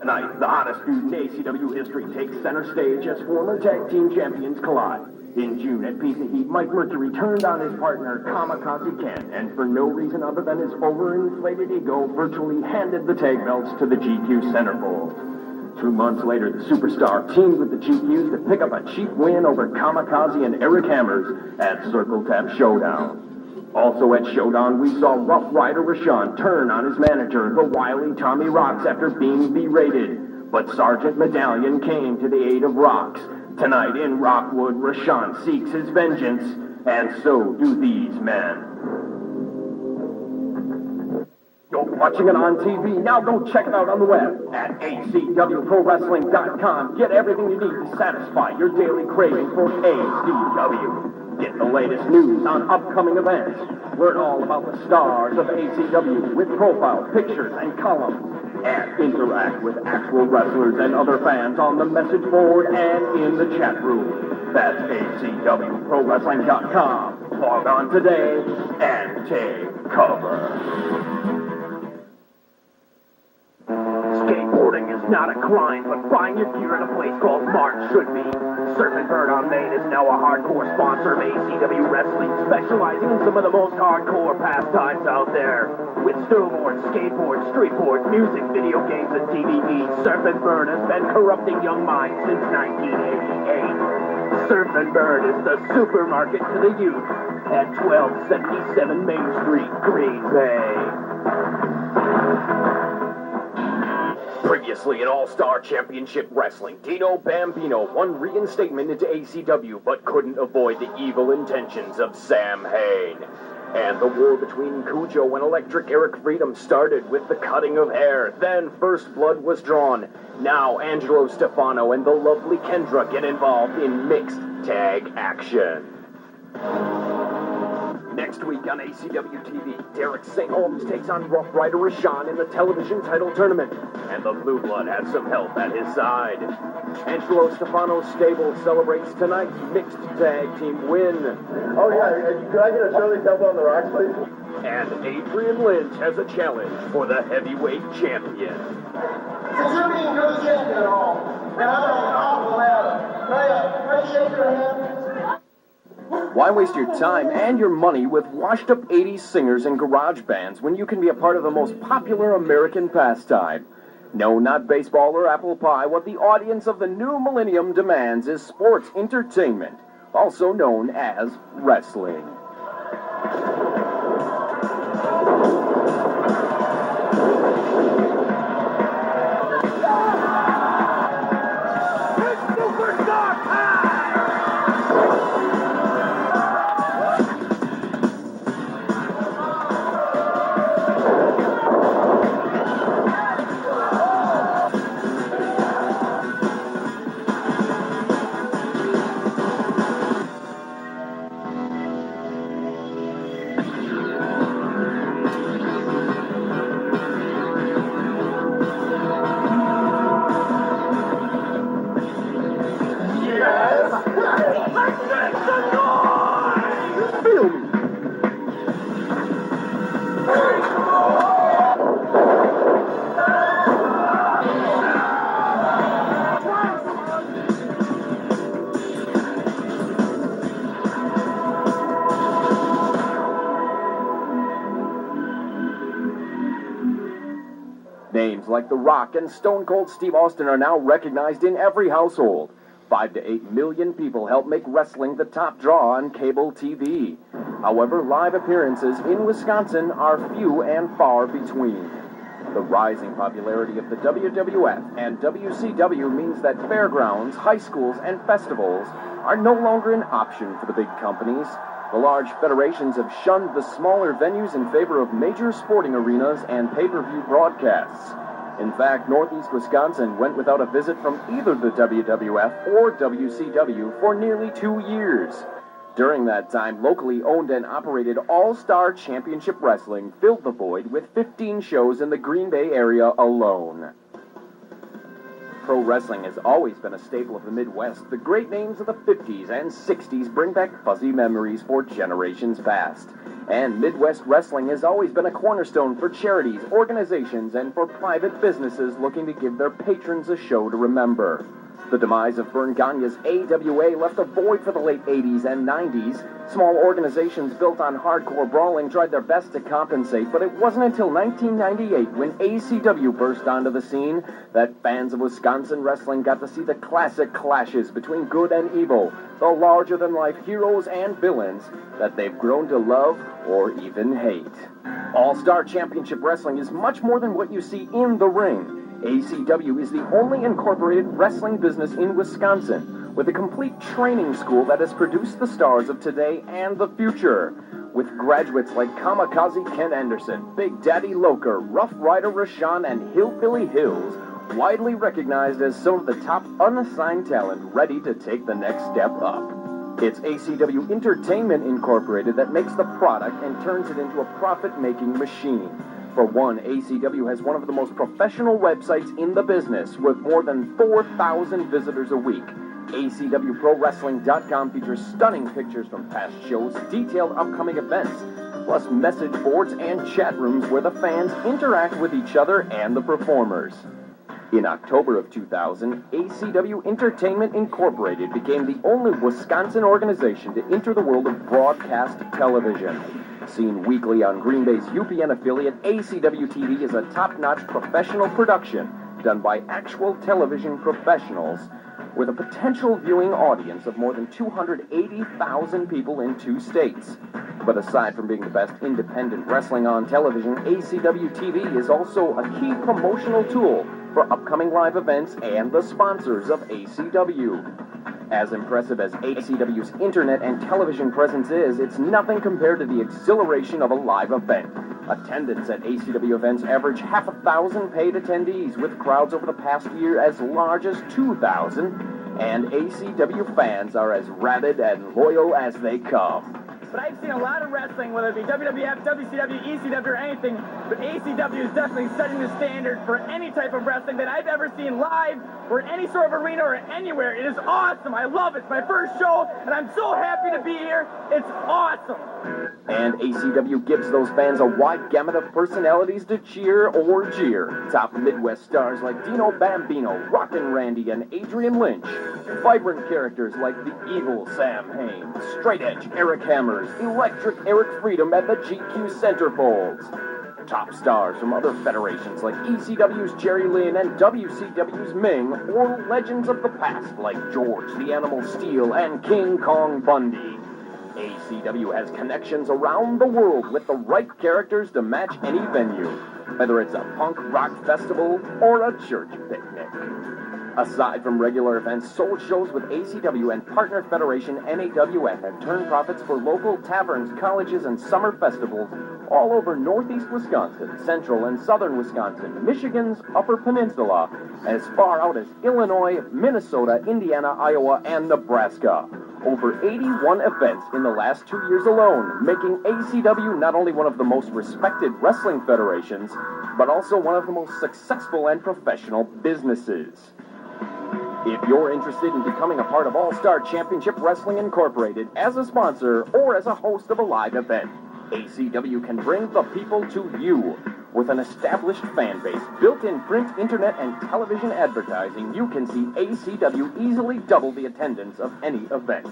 Tonight, the hottest feud in ACW history takes center stage as former tag team champions collide. In June at Piece of Heat, Mike Mercury turned on his partner Kamikaze Ken, and for no reason other than his overinflated ego, virtually handed the tag belts to the GQ centerfold. 2 months later, the superstar teamed with the GQs to pick up a cheap win over Kamikaze and Eric Hammers at Circle Tap Showdown. Also at Showdown, we saw Rough Rider Rashawn turn on his manager, the wily Tommy Rocks, after being berated. But Sergeant Medallion came to the aid of Rocks. Tonight in Rockwood, Rashawn seeks his vengeance, and so do these men. You're watching it on TV. Now go check it out on the web at acwprowrestling.com. Get everything you need to satisfy your daily craving for ACW. Get the latest news on upcoming events. Learn all about the stars of ACW with profile pictures and columns. And interact with actual wrestlers and other fans on the message board and in the chat room. That's acwprowrestling.com. Log on today and take cover. Skateboarding is not a crime, but buying your gear at a place called Mart should be. Surf and Burn on Main is now a hardcore sponsor of ACW Wrestling, specializing in some of the most hardcore pastimes out there. With snowboards, skateboards, streetboards, music, video games, and DVDs, Surf and Burn has been corrupting young minds since 1988. Surf and Burn is the supermarket to the youth at 1277 Main Street, Green Bay. Previously in All-Star Championship Wrestling, Dino Bambino won reinstatement into ACW but couldn't avoid the evil intentions of Sam Hain. And the war between Cujo and Electric Eric Freedom started with the cutting of hair. Then First Blood was drawn. Now Angelo Stefano and the lovely Kendra get involved in mixed tag action. Next week on ACW TV, Derek St. Holmes takes on Rough Rider Rashawn in the television title tournament, and the Blue Blood has some help at his side. Angelo Stefano's stable celebrates tonight's mixed tag team win. Oh yeah, could I get a Shirley Temple on the rocks, please? And Adrian Lynch has a challenge for the heavyweight champion. Since you're being good champion at all, and I'm on an awful ladder, can I shake your hand? Why waste your time and your money with washed-up 80s singers and garage bands when you can be a part of the most popular American pastime? No, not baseball or apple pie. What the audience of the new millennium demands is sports entertainment, also known as wrestling. Names like The Rock and Stone Cold Steve Austin are now recognized in every household. 5 to 8 million people help make wrestling the top draw on cable TV. However, live appearances in Wisconsin are few and far between. The rising popularity of the WWF and WCW means that fairgrounds, high schools, and festivals are no longer an option for the big companies. The large federations have shunned the smaller venues in favor of major sporting arenas and pay-per-view broadcasts. In fact, Northeast Wisconsin went without a visit from either the WWF or WCW for nearly 2 years. During that time, locally owned and operated All-Star Championship Wrestling filled the void with 15 shows in the Green Bay area alone. pro wrestling has always been a staple of the Midwest, the great names of the 50s and 60s bring back fuzzy memories for generations past. And Midwest wrestling has always been a cornerstone for charities, organizations, and for private businesses looking to give their patrons a show to remember. The demise of Vern Gagne's AWA left a void for the late 80s and 90s. Small organizations built on hardcore brawling tried their best to compensate, but it wasn't until 1998, when ACW burst onto the scene, that fans of Wisconsin wrestling got to see the classic clashes between good and evil, the larger-than-life heroes and villains that they've grown to love or even hate. All-Star Championship Wrestling is much more than what you see in the ring. ACW is the only incorporated wrestling business in Wisconsin, with a complete training school that has produced the stars of today and the future. With graduates like Kamikaze Ken Anderson, Big Daddy Loker, Rough Rider Rashawn, and Hillbilly Hills, widely recognized as some of the top unassigned talent ready to take the next step up. It's ACW Entertainment Incorporated that makes the product and turns it into a profit-making machine. For one, ACW has one of the most professional websites in the business, with more than 4,000 visitors a week. ACWProWrestling.com features stunning pictures from past shows, detailed upcoming events, plus message boards and chat rooms where the fans interact with each other and the performers. In October of 2000, ACW Entertainment Incorporated became the only Wisconsin organization to enter the world of broadcast television. Seen weekly on Green Bay's UPN affiliate, ACW TV is a top-notch professional production done by actual television professionals with a potential viewing audience of more than 280,000 people in 2 states. But aside from being the best independent wrestling on television, ACW TV is also a key promotional tool for upcoming live events and the sponsors of ACW. As impressive as ACW's internet and television presence is, it's nothing compared to the exhilaration of a live event. Attendance at ACW events average 5,000 paid attendees, with crowds over the past year as large as 2,000, and ACW fans are as rabid and loyal as they come. But I've seen a lot of wrestling, whether it be WWF, WCW, ECW, or anything, but ACW is definitely setting the standard for any type of wrestling that I've ever seen live or in any sort of arena or anywhere. It is awesome. I love it. It's my first show, and I'm so happy to be here. It's awesome. And ACW gives those fans a wide gamut of personalities to cheer or jeer. Top Midwest stars like Dino Bambino, Rockin' Randy, and Adrian Lynch. Vibrant characters like the evil Sam Hain, Straight Edge Eric Hammers, Electric Eric Freedom, and the GQ Centerfolds. Top stars from other federations like ECW's Jerry Lynn and WCW's Ming, or legends of the past like George the Animal Steel and King Kong Bundy. ACW has connections around the world with the right characters to match any venue, whether it's a punk rock festival or a church picnic. Aside from regular events, sold shows with ACW and partner federation NAWF have turned profits for local taverns, colleges, and summer festivals all over northeast Wisconsin, central and southern Wisconsin, Michigan's Upper Peninsula, as far out as Illinois, Minnesota, Indiana, Iowa, and Nebraska. Over 81 events in the last 2 years alone, making ACW not only one of the most respected wrestling federations, but also one of the most successful and professional businesses. If you're interested in becoming a part of All-Star Championship Wrestling Incorporated as a sponsor or as a host of a live event, ACW can bring the people to you. With an established fan base, built-in print, internet, and television advertising, you can see ACW easily double the attendance of any event.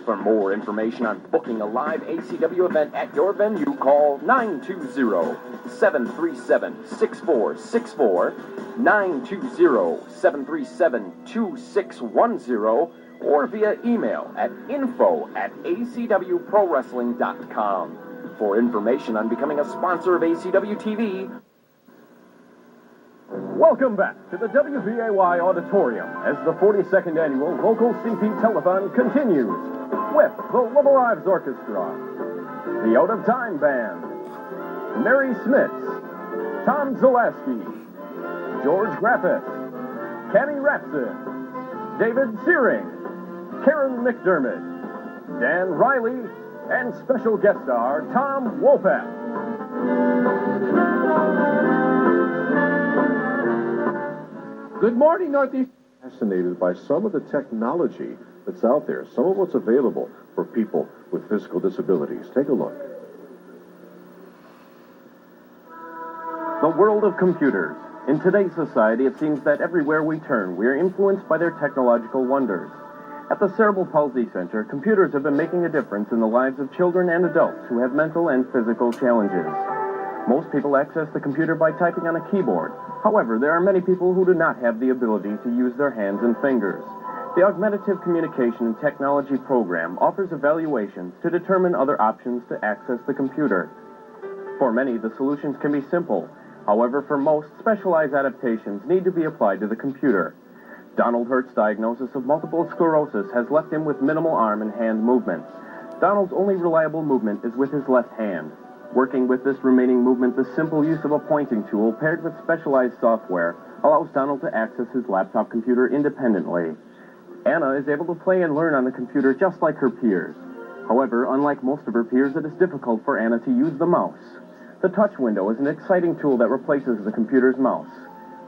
For more information on booking a live ACW event at your venue, call 920-737-6464, 920-737-2610, or via email at info@acwprowrestling.com. For information on becoming a sponsor of ACW TV, welcome back to the WBAY Auditorium as the 42nd Annual Local CP Telethon continues with the Love Lives Orchestra, the Out of Time Band, Mary Smits, Tom Zalaski, George Graffis, Kenny Rapson, David Searing, Karen McDermott, Dan Riley, and special guest star Tom Wopat. Good morning, Northeast. Fascinated by some of the technology that's out there, some of what's available for people with physical disabilities. Take a look. The world of computers. In today's society, it seems that everywhere we turn, we are influenced by their technological wonders. At the Cerebral Palsy Center, computers have been making a difference in the lives of children and adults who have mental and physical challenges. Most people access the computer by typing on a keyboard. However, there are many people who do not have the ability to use their hands and fingers. The Augmentative Communication and Technology program offers evaluations to determine other options to access the computer. For many, the solutions can be simple. However, for most, specialized adaptations need to be applied to the computer. Donald Hurt's diagnosis of multiple sclerosis has left him with minimal arm and hand movement. Donald's only reliable movement is with his left hand. Working with this remaining movement, the simple use of a pointing tool paired with specialized software allows Donald to access his laptop computer independently. Anna is able to play and learn on the computer just like her peers. However, unlike most of her peers, it is difficult for Anna to use the mouse. The touch window is an exciting tool that replaces the computer's mouse.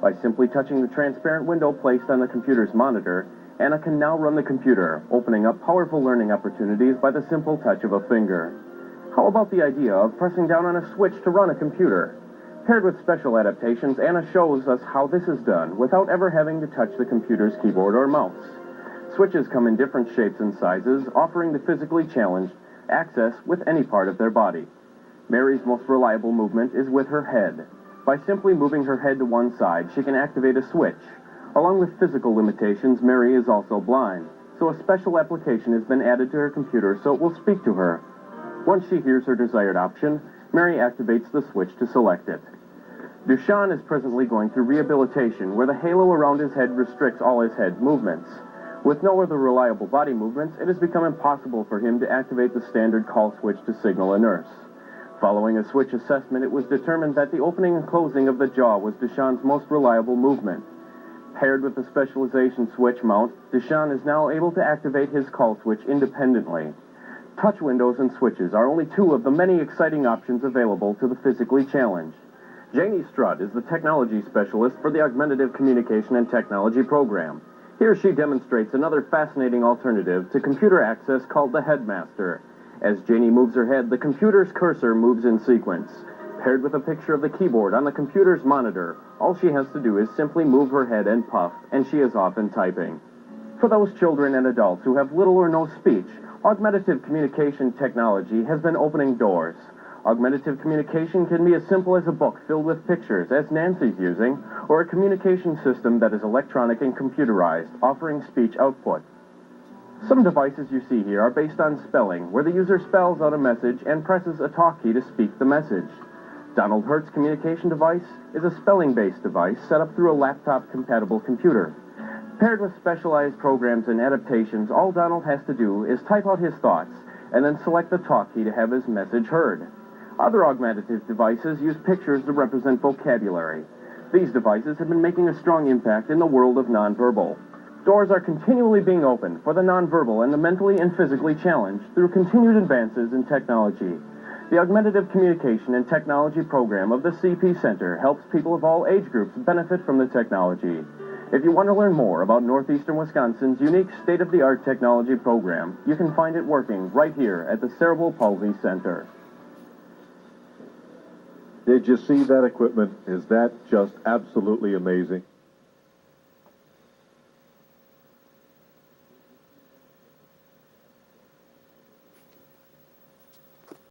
By simply touching the transparent window placed on the computer's monitor, Anna can now run the computer, opening up powerful learning opportunities by the simple touch of a finger. How about the idea of pressing down on a switch to run a computer? Paired with special adaptations, Anna shows us how this is done without ever having to touch the computer's keyboard or mouse. Switches come in different shapes and sizes, offering the physically challenged access with any part of their body. Mary's most reliable movement is with her head. By simply moving her head to one side, she can activate a switch. Along with physical limitations, Mary is also blind, so a special application has been added to her computer so it will speak to her. Once she hears her desired option, Mary activates the switch to select it. Dushan is presently going through rehabilitation where the halo around his head restricts all his head movements. With no other reliable body movements, it has become impossible for him to activate the standard call switch to signal a nurse. Following a switch assessment, it was determined that the opening and closing of the jaw was Dushan's most reliable movement. Paired with the specialization switch mount, Dushan is now able to activate his call switch independently. Touch windows and switches are only two of the many exciting options available to the physically challenged. Janie Strutt is the technology specialist for the Augmentative Communication and Technology program. Here she demonstrates another fascinating alternative to computer access called the Headmaster. As Janie moves her head, the computer's cursor moves in sequence. Paired with a picture of the keyboard on the computer's monitor, all she has to do is simply move her head and puff, and she is off and typing. For those children and adults who have little or no speech, augmentative communication technology has been opening doors. Augmentative communication can be as simple as a book filled with pictures, as Nancy's using, or a communication system that is electronic and computerized, offering speech output. Some devices you see here are based on spelling, where the user spells out a message and presses a talk key to speak the message. Donald Hurt's communication device is a spelling-based device set up through a laptop-compatible computer. Paired with specialized programs and adaptations, all Donald has to do is type out his thoughts and then select the talk key to have his message heard. Other augmentative devices use pictures to represent vocabulary. These devices have been making a strong impact in the world of nonverbal. Doors are continually being opened for the nonverbal and the mentally and physically challenged through continued advances in technology. The Augmentative Communication and Technology program of the CP Center helps people of all age groups benefit from the technology. If you want to learn more about Northeastern Wisconsin's unique state-of-the-art technology program, you can find it working right here at the Cerebral Palsy Center. Did you see that equipment? Is that just absolutely amazing?